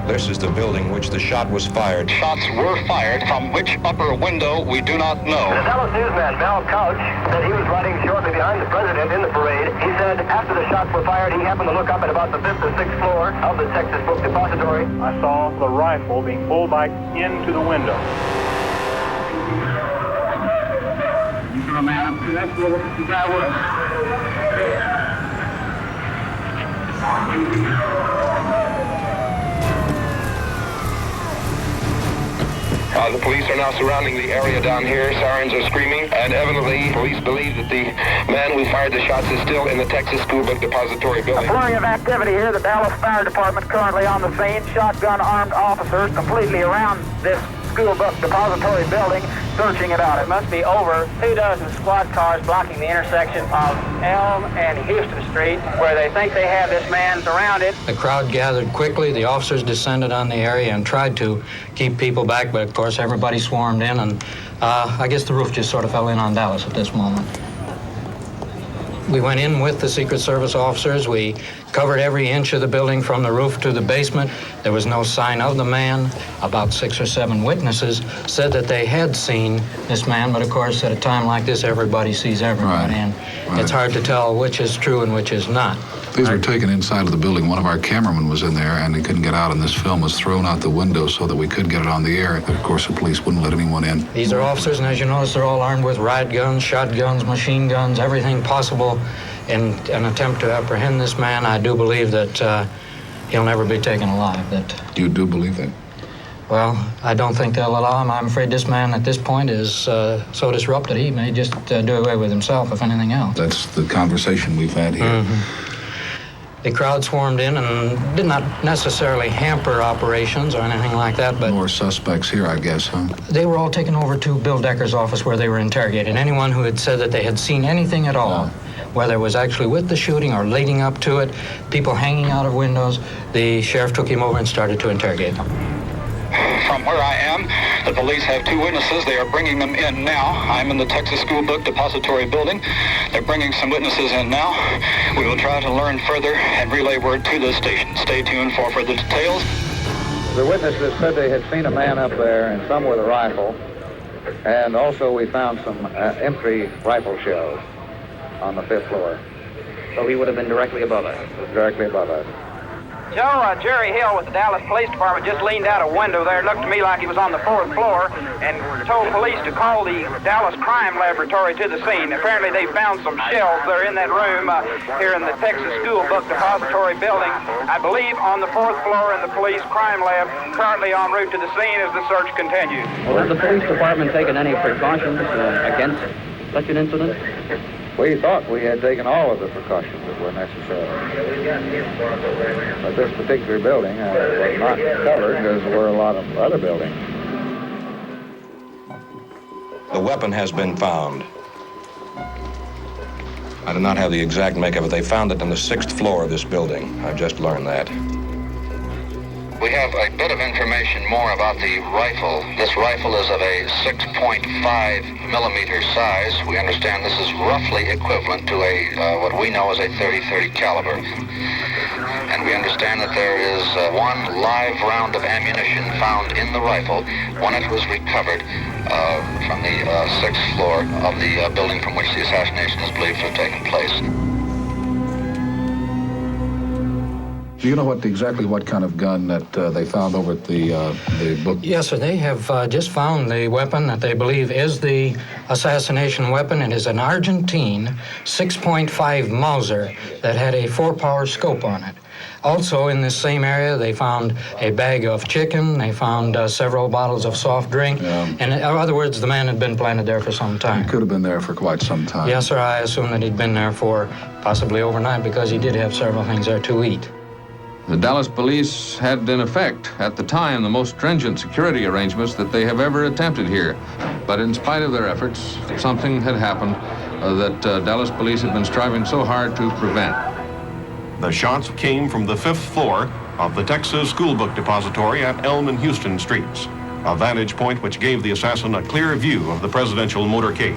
This is the building which the shot was fired. Shots were fired from which upper window we do not know. The Dallas newsman, Mel Couch, said he was riding shortly behind the president in the parade. He said after the shots were fired, he happened to look up at about the 5th or 6th floor of the Texas Book Depository. I saw the rifle being pulled back into the window. You saw a man up to that floor, what the guy was. The police are now surrounding the area down here. Sirens are screaming, and evidently police believe that the man who fired the shots is still in the Texas School Book Depository building. A flurry of activity here. The Dallas Fire Department currently on the scene. Shotgun armed officers completely around this School Book Depository building, searching it out. It must be over 24 squad cars blocking the intersection of Elm and Houston Street, where they think they have this man surrounded. The crowd gathered quickly. The officers descended on the area and tried to keep people back, but of course everybody swarmed in, and I guess the roof just sort of fell in on Dallas at this moment. We went in with the Secret Service officers. We covered every inch of the building from the roof to the basement. There was no sign of the man. About 6 or 7 witnesses said that they had seen this man, but of course at a time like this everybody sees everybody, and it's hard to tell which is true and which is not. These were taken inside of the building. One of our cameramen was in there and he couldn't get out, and this film was thrown out the window so that we could get it on the air. Of course the police wouldn't let anyone in. These are officers, and as you notice, they're all armed with riot guns, shotguns, machine guns, everything possible in an attempt to apprehend this man. I do believe that he'll never be taken alive. You do believe that? Well, I don't think they'll allow him. I'm afraid this man at this point is so disrupted he may just do away with himself, if anything else. That's the conversation we've had here. Mm-hmm. The crowd swarmed in and did not necessarily hamper operations or anything like that, but... More suspects here, I guess, huh? They were all taken over to Bill Decker's office where they were interrogated. Anyone who had said that they had seen anything at all, whether it was actually with the shooting or leading up to it, people hanging out of windows, the sheriff took him over and started to interrogate them. From where I am, the police have 2 witnesses. They are bringing them in now. I'm in the Texas School Book Depository building. They're bringing some witnesses in now. We will try to learn further and relay word to the station. Stay tuned for further details. The witnesses said they had seen a man up there, and some with a rifle. And also we found some empty rifle shells on the 5th floor. So he would have been directly above us? Directly above us. Joe, Jerry Hill with the Dallas Police Department just leaned out a window there. It looked to me like he was on the 4th floor and told police to call the Dallas Crime Laboratory to the scene. Apparently they found some shells there in that room here in the Texas School Book Depository building. I believe on the 4th floor in the police crime lab, currently en route to the scene as the search continues. Well, has the police department taken any precautions against such an incident? We thought we had taken all of the precautions that were necessary. But this particular building was not covered as there were a lot of other buildings. The weapon has been found. I do not have the exact make of it. They found it on the 6th floor of this building. I've just learned that. We have a bit of information more about the rifle. This rifle is of a 6.5 millimeter size. We understand this is roughly equivalent to a what we know as a .30-30 caliber. And we understand that there is 1 live round of ammunition found in the rifle when it was recovered from the 6th floor of the building from which the assassination is believed to have taken place. Do you know exactly what kind of gun that they found over at the book? Yes, sir. They have just found the weapon that they believe is the assassination weapon. It is an Argentine 6.5 Mauser that had a 4-power scope on it. Also, in this same area, they found a bag of chicken. They found several bottles of soft drink. And in other words, the man had been planted there for some time. He could have been there for quite some time. Yes, sir. I assume that he'd been there for possibly overnight because he did have several things there to eat. The Dallas police had, in effect, at the time, the most stringent security arrangements that they have ever attempted here. But in spite of their efforts, something had happened that Dallas police had been striving so hard to prevent. The shots came from the 5th floor of the Texas School Book Depository at Elm and Houston Streets, a vantage point which gave the assassin a clear view of the presidential motorcade.